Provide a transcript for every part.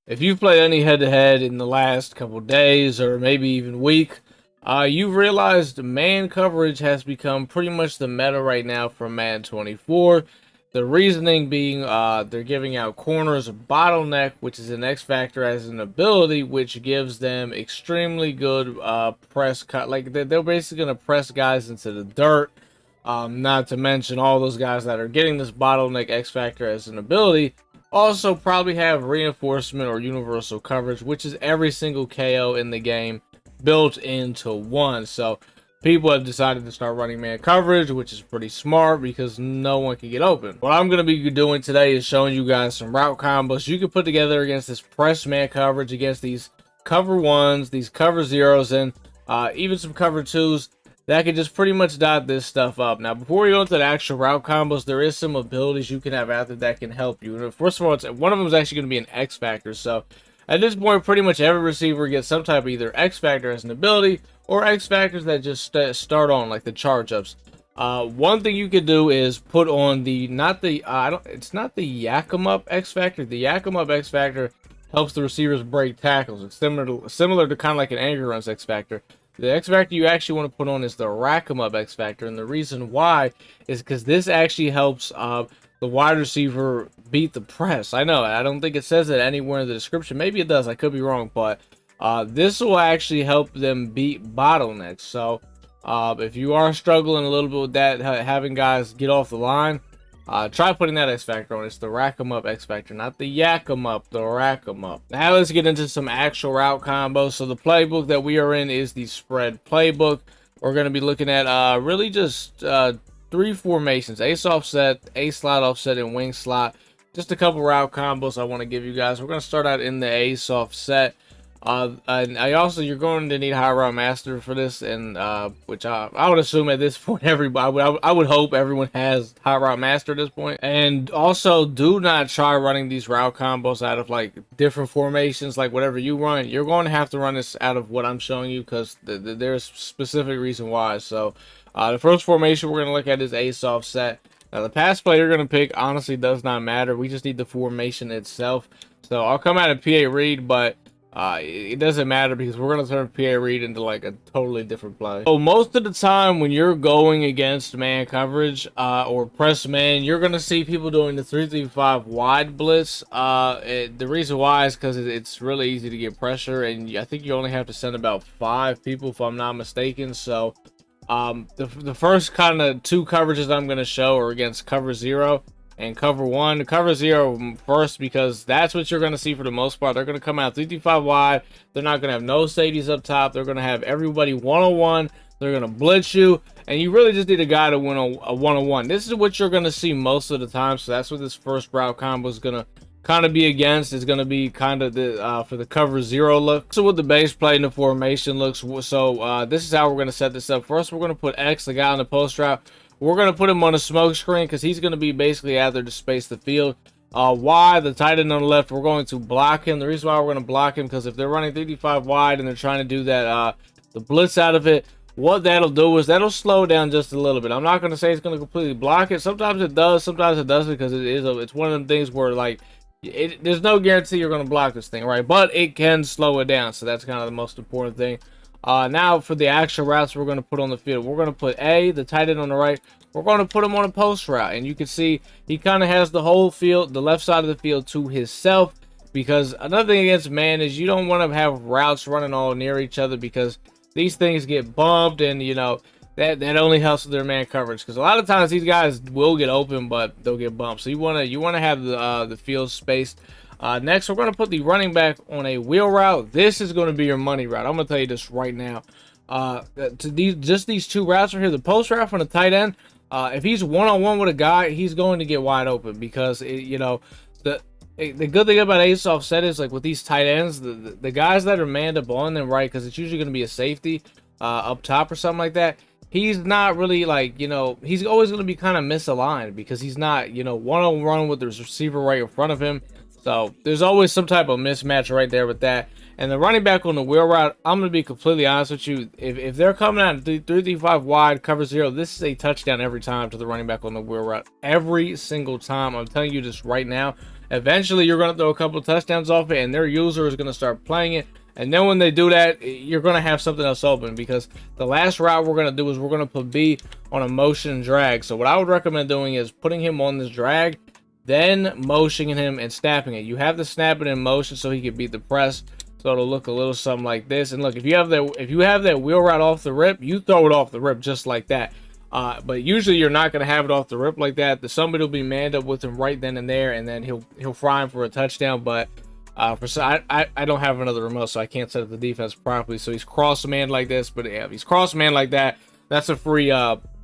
If you've played any head-to-head in the last couple days or maybe even week, you've realized man coverage has become pretty much the meta right now for Madden 24. The reasoning being they're giving out corners a bottleneck, which is an X Factor as an ability, which gives them extremely good press cut. Like they're basically going to press guys into the dirt. Not to mention all those guys that are getting this bottleneck X Factor as an ability also probably have reinforcement or universal coverage, which is every single KO in the game built into one. So people have decided to start running man coverage, which is pretty smart because no one can get open. What I'm going to be doing today is showing you guys some route combos you can put together against this press man coverage, against these cover ones, these cover zeros, and even some cover twos that can just pretty much dot this stuff up. Now, before we go into the actual route combos, there is some abilities you can have out there that can help you. First of all, one of them is actually going to be an X Factor. So at this point, pretty much every receiver gets some type of either X Factor as an ability or X Factors that just start on, like the charge ups. One thing you could do is put on the, it's not the Yak 'em Up X Factor. The Yak 'em Up X Factor helps the receivers break tackles. It's similar to kind of like an Angry Runs X Factor. The X Factor you actually want to put on is the Rack 'em Up X Factor, and the reason why is because this actually helps the wide receiver beat the press. I know, I don't think it says it anywhere in the description. Maybe it does, I could be wrong, but this will actually help them beat bottlenecks. So if you are struggling a little bit with that, having guys get off the line, try putting that X Factor on. It's the Rack 'em Up X Factor, not the Yak 'em Up, the Rack 'em Up. Now let's get into some actual route combos. So the playbook that we are in is the spread playbook. We're going to be looking at really just three formations: ace offset, ace slot offset, and wing slot. Just a couple route combos I want to give you guys. We're going to start out in the ace offset. And you're going to need High Route Master for this, and which I would assume at this point everybody, I would hope everyone has High Route Master at this point. And also, do not try running these route combos out of like different formations, like whatever you run. You're going to have to run this out of what I'm showing you because there's specific reason why. So the first formation we're going to look at is ace offset. Now the pass play you're going to pick honestly does not matter. We just need the formation itself. So I'll come out of PA read, but it doesn't matter because we're going to turn PA read into like a totally different play. So most of the time when you're going against man coverage or press man, you're going to see people doing the 3-3-5 wide blitz. The reason why is because it's really easy to get pressure, and I think you only have to send about 5 people if I'm not mistaken. So the first kind of 2 coverages I'm going to show are against cover 0 and cover 1. Cover 0 first because that's what you're going to see for the most part. They're going to come out 3-5 wide. They're not going to have no safeties up top. They're going to have everybody one-on-one. They're going to blitz you, and you really just need a guy to win a one-on-one. This is what you're going to see most of the time, so that's what this first route combo is going to kind of be against. It's going to be kind of the for the cover 0 look. So what the base play and the formation looks. So this is how we're going to set this up. First, we're going to put X, the guy on the post route. We're going to put him on a smoke screen because he's going to be basically out there to space the field. Y, the tight end on the left, we're going to block him. The reason why we're going to block him because if they're running 3-5 wide and they're trying to do that, the blitz out of it, what that'll do is that'll slow down just a little bit. I'm not going to say it's going to completely block it. Sometimes it does, sometimes it doesn't, because it's one of them things where like there's no guarantee you're going to block this thing, right? But it can slow it down, so that's kind of the most important thing. Now for the actual routes we're going to put on the field, we're going to put A, the tight end on the right. We're going to put him on a post route, and you can see he kind of has the whole field, the left side of the field to himself, because another thing against man is you don't want to have routes running all near each other because these things get bumped, and you know that only helps with their man coverage because a lot of times these guys will get open, but they'll get bumped. So you want to have the field spaced. Next, we're going to put the running back on a wheel route. This is going to be your money route. I'm going to tell you this right now. These 2 routes right here, the post route from the tight end, if he's one-on-one with a guy, he's going to get wide open because, the good thing about ace offset is like with these tight ends, the guys that are manned up on them, right, because it's usually going to be a safety up top or something like that. He's not really like, he's always going to be kind of misaligned because he's not, one-on-one with the receiver right in front of him. So there's always some type of mismatch right there with that. And the running back on the wheel route, I'm going to be completely honest with you. If they're coming out 3-3-5 wide, cover 0, this is a touchdown every time to the running back on the wheel route. Every single time. I'm telling you this right now. Eventually, you're going to throw a couple of touchdowns off it, and their user is going to start playing it. And then when they do that, you're going to have something else open, because the last route we're going to do is we're going to put B on a motion drag. So what I would recommend doing is putting him on this drag, then motioning him and snapping it. You have to snap it in motion so he can beat the press. So it'll look a little something like this. And look, if you have that wheel route off the rip, you throw it off the rip just like that. But usually you're not going to have it off the rip like that. Somebody will be manned up with him right then and there, and then he'll fry him for a touchdown. But I don't have another remote, so I can't set up the defense properly. So he's cross-manned like this. But yeah, if he's cross-manned like that, that's a free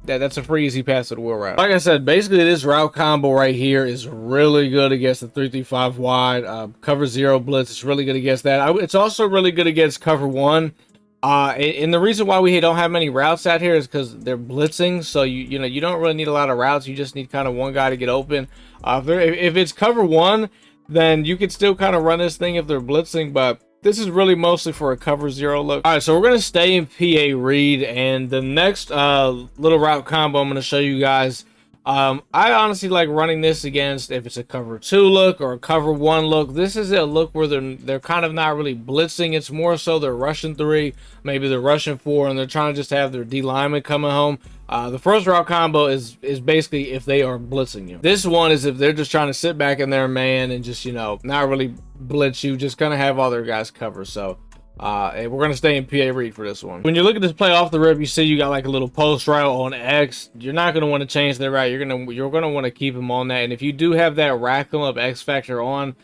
that's a free easy pass to the wheel route. Like I said, basically this route combo right here is really good against the 3-3-5 wide, cover 0 blitz. It's really good against that. It's also really good against cover 1. And the reason why we don't have many routes out here is because they're blitzing. So you know, you don't really need a lot of routes. You just need kind of one guy to get open. If it's cover 1, then you can still kind of run this thing if they're blitzing, but this is really mostly for a cover 0 look. All right, so we're going to stay in PA read, and the next little route combo I'm going to show you guys, I honestly like running this against if it's a cover 2 look or a cover 1 look. This is a look where they're kind of not really blitzing. It's more so they're rushing 3, maybe they're rushing 4, and they're trying to just have their D lineman coming home. The first route combo is basically if they are blitzing you. This one is if they're just trying to sit back in their man and just, you know, not really blitz you, just kind of have all their guys cover. So and we're going to stay in PA read for this one. When you look at this play off the rip, you see you got like a little post route on X. You're not going to want to change that route. You're going to want to keep him on that. And if you do have that rack 'em up X factor on,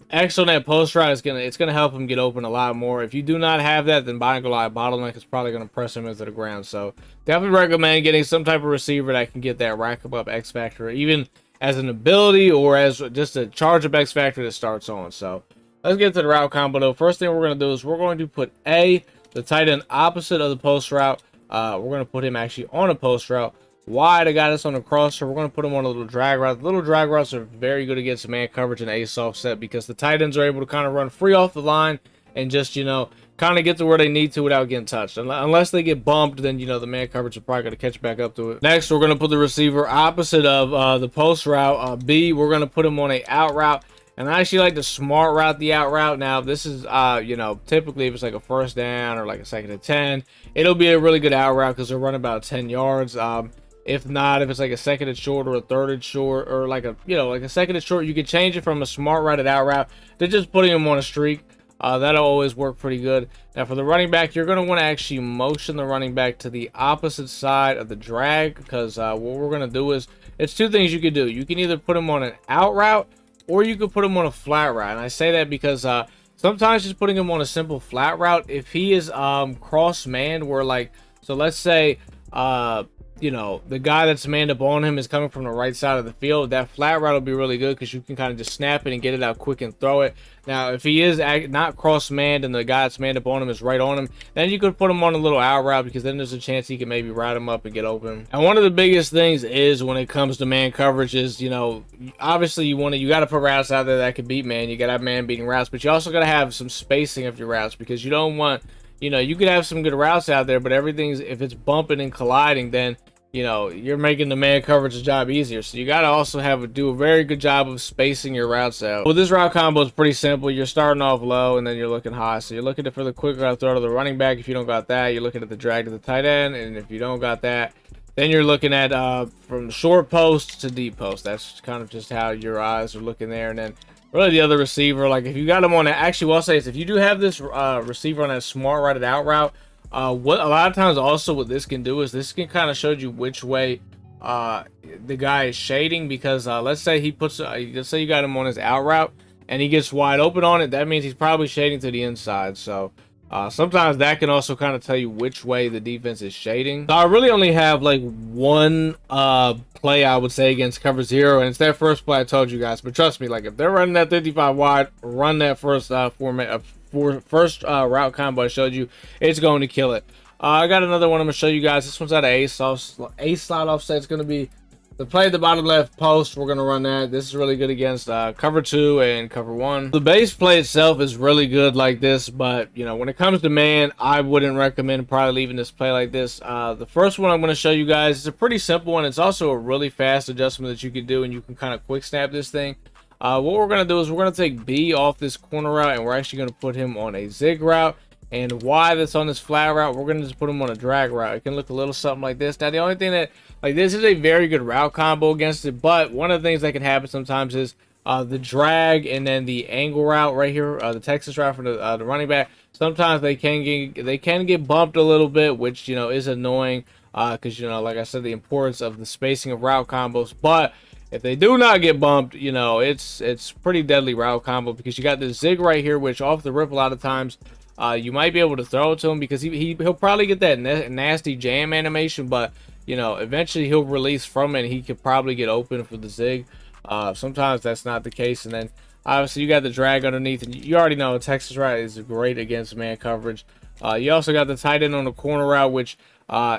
X on that post route it's gonna help him get open a lot more. If you do not have that, then bottleneck is probably gonna press him into the ground. So definitely recommend getting some type of receiver that can get that rack up X factor, even as an ability or as just a charge up X factor that starts on. So let's get to the route combo though. First thing we're gonna do is we're going to put A, the tight end opposite of the post route. We're gonna put him actually on a post route. Wide, I got us on the crosser. We're going to put him on a little drag route. The little drag routes are very good against man coverage and ace offset because the tight ends are able to kind of run free off the line and just, you know, kind of get to where they need to without getting touched. Unless they get bumped, then, you know, the man coverage are probably going to catch back up to it. Next, we're going to put the receiver opposite of the post route. B, we're going to put him on a out route. And I actually like to smart route the out route. Now, this is, you know, typically if it's like a first down or like a 2nd and 10, it'll be a really good out route because they'll run about 10 yards. If not, if it's like a 2nd and short or a 3rd and short or like a, you know, like a 2nd and short, you can change it from a smart routed out route to just putting him on a streak. That'll always work pretty good. Now for the running back, you're going to want to actually motion the running back to the opposite side of the drag because what we're going to do is, it's two things you can do. You can either put him on an out route or you could put him on a flat route. And I say that because sometimes just putting him on a simple flat route, if he is cross-manned where like, so let's say, you know, the guy that's manned up on him is coming from the right side of the field, that flat route will be really good because you can kind of just snap it and get it out quick and throw it. Now, if he is not cross-manned and the guy that's manned up on him is right on him, then you could put him on a little out route because then there's a chance he can maybe ride him up and get open. And one of the biggest things is when it comes to man coverage is, you know, obviously you got to put routes out there that can beat man. You got to have man beating routes, but you also got to have some spacing of your routes because you don't want, you know, you could have some good routes out there, but everything's, if it's bumping and colliding, then, you know, you're making the man coverage's job easier. So you got to also do a very good job of spacing your routes out. Well, this route combo is pretty simple. You're starting off low and then you're looking high. So you're looking for the quick route throw to the running back. If you don't got that, you're looking at the drag to the tight end. And if you don't got that, then you're looking at from short post to deep post. That's kind of just how your eyes are looking there. And then really the other receiver, like if you got him on that, actually what I'll say is if you do have this receiver on that smart routed out route, what a lot of times also what this can do is this can kind of show you which way the guy is shading because let's say let's say you got him on his out route and he gets wide open on it, that means he's probably shading to the inside. So sometimes that can also kind of tell you which way the defense is shading. So I really only have like one play I would say against cover 0, and it's that first play I told you guys. But trust me, like if they're running that 55 wide, run that first first route combo I showed you. It's going to kill it. I got another one I'm gonna show you guys. This one's out of ace slot offset. It's gonna be The play at the bottom left post, we're going to run that. This is really good against cover 2 and cover 1. The base play itself is really good like this, but, you know, when it comes to man, I wouldn't recommend probably leaving this play like this. The first one I'm going to show you guys is a pretty simple one. It's also a really fast adjustment that you can do, and you can kind of quick snap this thing. What we're going to do is we're going to take B off this corner route, and we're actually going to put him on a zig route. And Y that's on this flat route, we're going to just put him on a drag route. It can look a little something like this. Now, the only thing that, like, this is a very good route combo against it, but one of the things that can happen sometimes is the drag and then the angle route right here, the Texas route for the running back. Sometimes they can get bumped a little bit, which, you know, is annoying because, you know, like I said, the importance of the spacing of route combos. But if they do not get bumped, you know, it's pretty deadly route combo because you got this zig right here, which off the rip a lot of times you might be able to throw it to him because he'll probably get that nasty jam animation, but you know, eventually he'll release from it and he could probably get open for the zig. Sometimes that's not the case, and then obviously you got the drag underneath, and you already know Texas route is great against man coverage. You also got the tight end on the corner route, which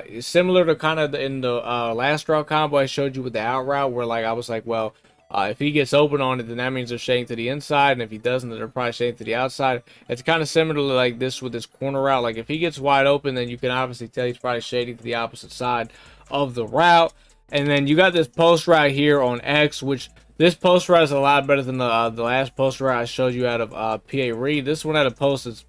is similar to kind of in the last route combo I showed you with the out route, where like I was like, well, if he gets open on it, then that means they're shading to the inside, and if he doesn't, then they're probably shading to the outside. It's kind of similar to like this with this corner route. Like if he gets wide open, then you can obviously tell he's probably shading to the opposite side of the route. And then you got this post route here on X, which this post route is a lot better than the last post route I showed you out of PA Reed. This one at a post is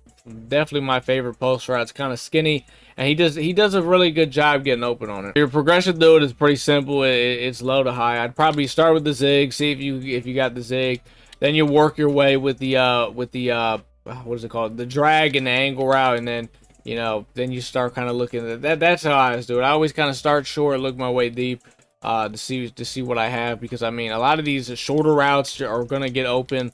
definitely my favorite post route. It's kind of skinny, and he does a really good job getting open on it. Your progression through it is pretty simple. It's low to high. I'd probably start with the zig, see if you got the zig, then you work your way with the what is it called, the drag and the angle route, and then you know, then you start kind of looking at that. That's how I always do it. I always kind of start short, look my way deep to see what I have, because I mean a lot of these shorter routes are gonna get open.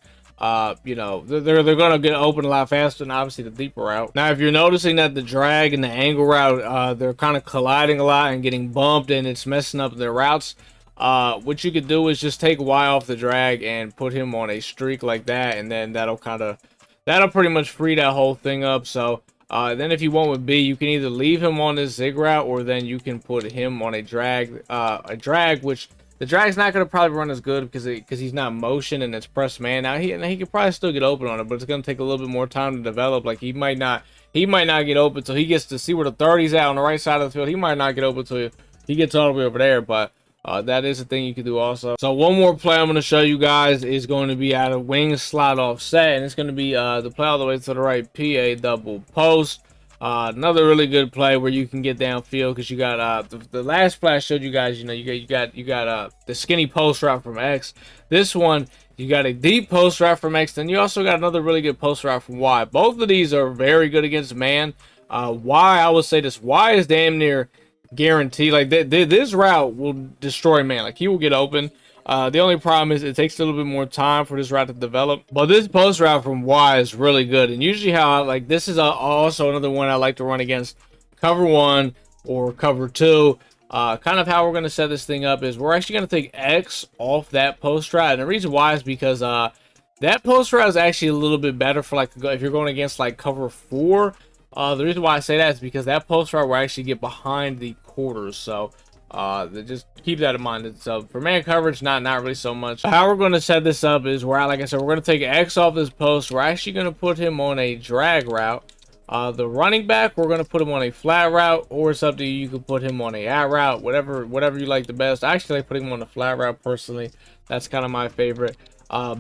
You know, they're gonna get open a lot faster than obviously the deeper route. Now, if you're noticing that the drag and the angle route, they're kind of colliding a lot and getting bumped, and it's messing up their routes, what you could do is just take Y off the drag and put him on a streak like that, and then that'll pretty much free that whole thing up. So then if you want with B, you can either leave him on this zig route, or then you can put him on a drag, which the drag's not going to probably run as good because he's not motion and it's press man. Now he could probably still get open on it, but it's going to take a little bit more time to develop. Like he might not get open until he gets to see where the 30's at on the right side of the field. He might not get open until he gets all the way over there, but that is a thing you can do also. So one more play I'm going to show you guys is going to be out of wing slot offset, and it's going to be the play all the way to the right, PA double post. Another really good play where you can get downfield, because you got the last play I showed you guys. You know, you got the skinny post route from X. This one, you got a deep post route from X. Then you also got another really good post route from Y. Both of these are very good against man. Y, I would say this, Y is damn near guaranteed. Like this route will destroy man. Like he will get open. The only problem is it takes a little bit more time for this route to develop, but this post route from Y is really good. And usually how this is also another one I like to run against cover 1 or cover 2. Kind of how we're going to set this thing up is we're actually going to take X off that post route, and the reason why is because that post route is actually a little bit better for like if you're going against like cover 4. The reason why I say that is because that post route will actually get behind the quarters. So just keep that in mind. So for man coverage, not really so much. How we're going to set this up is where, like I said, we're going to take X off this post. We're actually going to put him on a drag route. The running back, we're going to put him on a flat route, or it's up to you. You can put him on a out route, whatever you like the best. I actually like putting him on a flat route personally. That's kind of my favorite.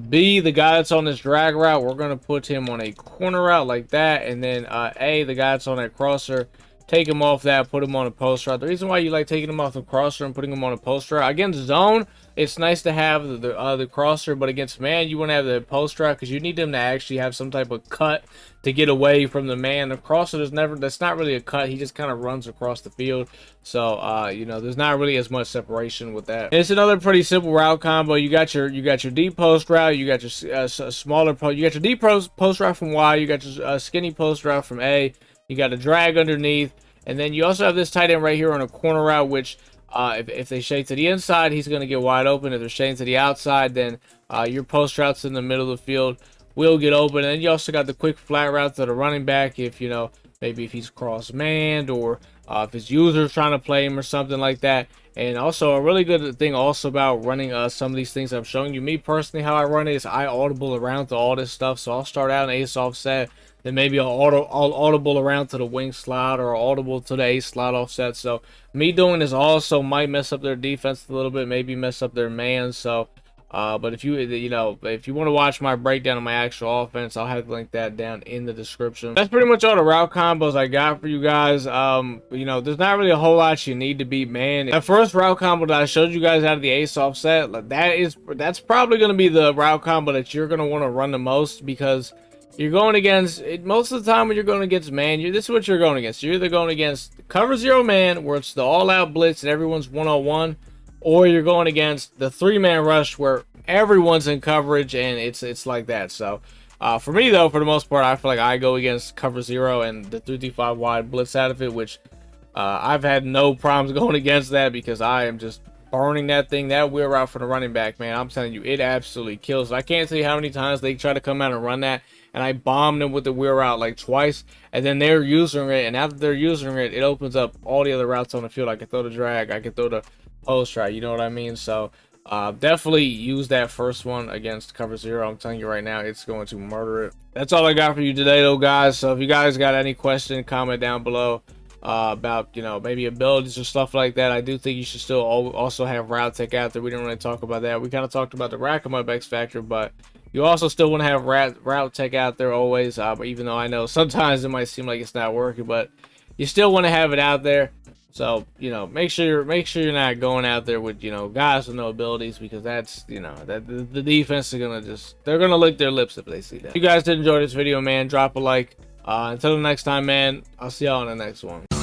B, the guy that's on this drag route, we're going to put him on a corner route like that. And then A, the guy that's on that crosser, take him off that, put him on a post route. The reason why you like taking him off the crosser and putting him on a post route, against zone, it's nice to have the crosser, but against man, you want to have the post route because you need him to actually have some type of cut to get away from the man. The crosser, that's not really a cut. He just kind of runs across the field. So you know, there's not really as much separation with that. And it's another pretty simple route combo. You got your deep post route. You got your smaller post. You got your deep post route from Y. You got your skinny post route from A. You got a drag underneath, and then you also have this tight end right here on a corner route, which if they shade to the inside, he's going to get wide open. If they're shading to the outside, then your post routes in the middle of the field will get open. And then you also got the quick flat route to the running back if, you know, maybe if he's cross-manned, or if his user's trying to play him or something like that. And also a really good thing also about running some of these things I'm showing you. Me personally, how I run it is I audible around to all this stuff. So I'll start out an ace offset, then maybe I'll audible around to the wing slot, or audible to the ace slot offset. So me doing this also might mess up their defense a little bit, maybe mess up their man. So but if you know, if you want to watch my breakdown of my actual offense, I'll have to link that down in the description. That's pretty much all the route combos I got for you guys. You know, there's not really a whole lot you need to beat man. The first route combo that I showed you guys out of the ace offset, that's probably going to be the route combo that you're going to want to run the most, because you're going against most of the time when you're going against man, this is what you're going against. You're either going against cover zero man, where it's the all-out blitz and everyone's one-on-one, or you're going against the three-man rush where everyone's in coverage and it's like that. So for me though, for the most part, I feel like I go against cover zero and the 3-5 wide blitz out of it, which I've had no problems going against that, because I am just burning that thing. That wheel route for the running back, man, I'm telling you, it absolutely kills. I can't tell you how many times they try to come out and run that, and I bombed them with the wheel route like twice, and then they're using it, and after they're using it, it opens up all the other routes on the field. I can throw the drag, I can throw the post right, you know what I mean? So definitely use that first one against cover zero. I'm telling you right now, it's going to murder it. That's all I got for you today though, guys. So if you guys got any question, comment down below about, you know, maybe abilities or stuff like that. I do think you should still also have route tech out there. We didn't really talk about that. We kind of talked about the rack 'em up X factor, but you also still want to have route tech out there always. Even though I know sometimes it might seem like it's not working, but you still want to have it out there. So, you know, make sure you're not going out there with, you know, guys with no abilities, because that's, you know, that the defense is gonna they're gonna lick their lips if they see that. If you guys did enjoy this video, man, drop a like. Until the next time, man, I'll see y'all in the next one.